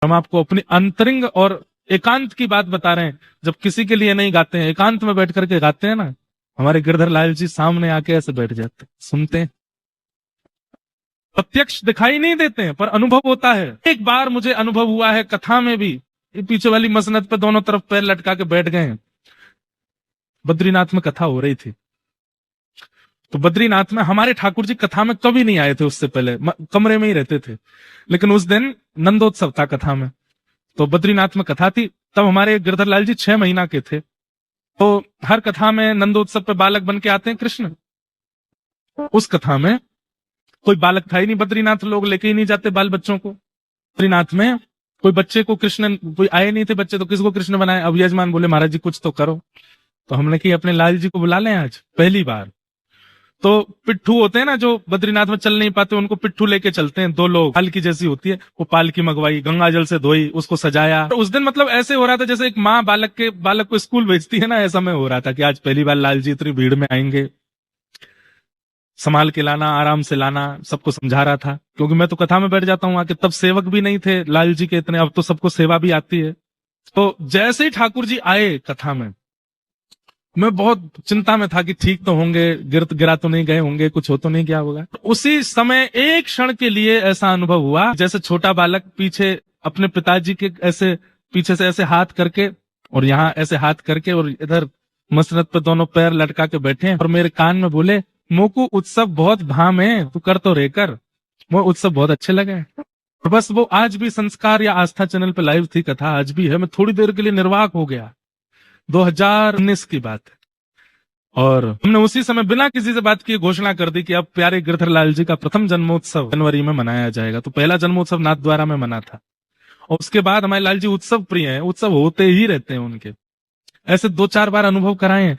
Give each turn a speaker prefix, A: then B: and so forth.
A: हम आपको अपनी अंतरिंग और एकांत की बात बता रहे हैं। जब किसी के लिए नहीं गाते हैं, एकांत में बैठ करके गाते हैं ना, हमारे गिरधर लाल जी सामने आके ऐसे बैठ जाते, सुनते हैं। प्रत्यक्ष दिखाई नहीं देते हैं पर अनुभव होता है। एक बार मुझे अनुभव हुआ है कथा में भी, ये पीछे वाली मसनद पे दोनों तरफ पैर लटका के बैठ गए हैं। बद्रीनाथ में कथा हो रही थी, तो बद्रीनाथ में हमारे ठाकुर जी कथा में कभी नहीं आए थे, उससे पहले कमरे में ही रहते थे। लेकिन उस दिन नंदोत्सव था कथा में, तो बद्रीनाथ में कथा थी। तब हमारे गिरधर लाल जी 6 महीना के थे। तो हर कथा में नंदोत्सव पे बालक बन के आते हैं कृष्ण। उस कथा में कोई बालक था ही नहीं, बद्रीनाथ लोग लेके ही नहीं जाते बाल बच्चों को। बद्रीनाथ में कोई बच्चे को कृष्ण, कोई आए नहीं थे बच्चे, तो किसको कृष्ण बनाए। अब यजमान बोले महाराज जी कुछ तो करो, तो हमने कि अपने लाल जी को बुला लें आज पहली बार। तो पिट्ठू होते हैं ना जो बद्रीनाथ में चल नहीं पाते, उनको पिट्ठू लेके चलते हैं, 2 लोग, पालकी जैसी होती है, वो पालकी मंगवाई, गंगा जल से धोई, उसको सजाया। तो उस दिन मतलब ऐसे हो रहा था जैसे एक माँ बालक को स्कूल भेजती है ना, ऐसा में हो रहा था कि आज पहली बार लाल जी इतनी भीड़ में आएंगे, संभाल के लाना, आराम से लाना, सबको समझा रहा था। क्योंकि मैं तो कथा में बैठ जाता हूँ आके, तब सेवक भी नहीं थे लाल जी के इतने, अब तो सबको सेवा भी आती है। तो जैसे ही ठाकुर जी आए कथा में, मैं बहुत चिंता में था कि ठीक तो होंगे, गिरा तो नहीं गए होंगे, कुछ हो तो नहीं गया होगा। तो उसी समय एक क्षण के लिए ऐसा अनुभव हुआ जैसे छोटा बालक पीछे अपने पिताजी के ऐसे पीछे से ऐसे हाथ करके, और यहाँ ऐसे हाथ करके, और इधर मसनद पे दोनों पैर लटका के बैठे हैं, और मेरे कान में बोले मोकू उत्सव बहुत भाम है, तू कर तो रे कर। वो उत्सव बहुत अच्छे लगे। और बस वो आज भी संस्कार या आस्था चैनल पे लाइव थी कथा, आज भी है। मैं थोड़ी देर के लिए निर्वाक हो गया, 2019 की बात है। और हमने उसी समय बिना किसी से बात किए घोषणा कर दी कि अब प्यारे गिरधर लाल जी का प्रथम जन्मोत्सव जनवरी में मनाया जाएगा। तो पहला जन्मोत्सव नाथद्वारा में मना था, और उसके बाद हमारे लाल जी उत्सव प्रिय हैं, उत्सव होते ही रहते हैं उनके। ऐसे 2-4 बार अनुभव कराए हैं।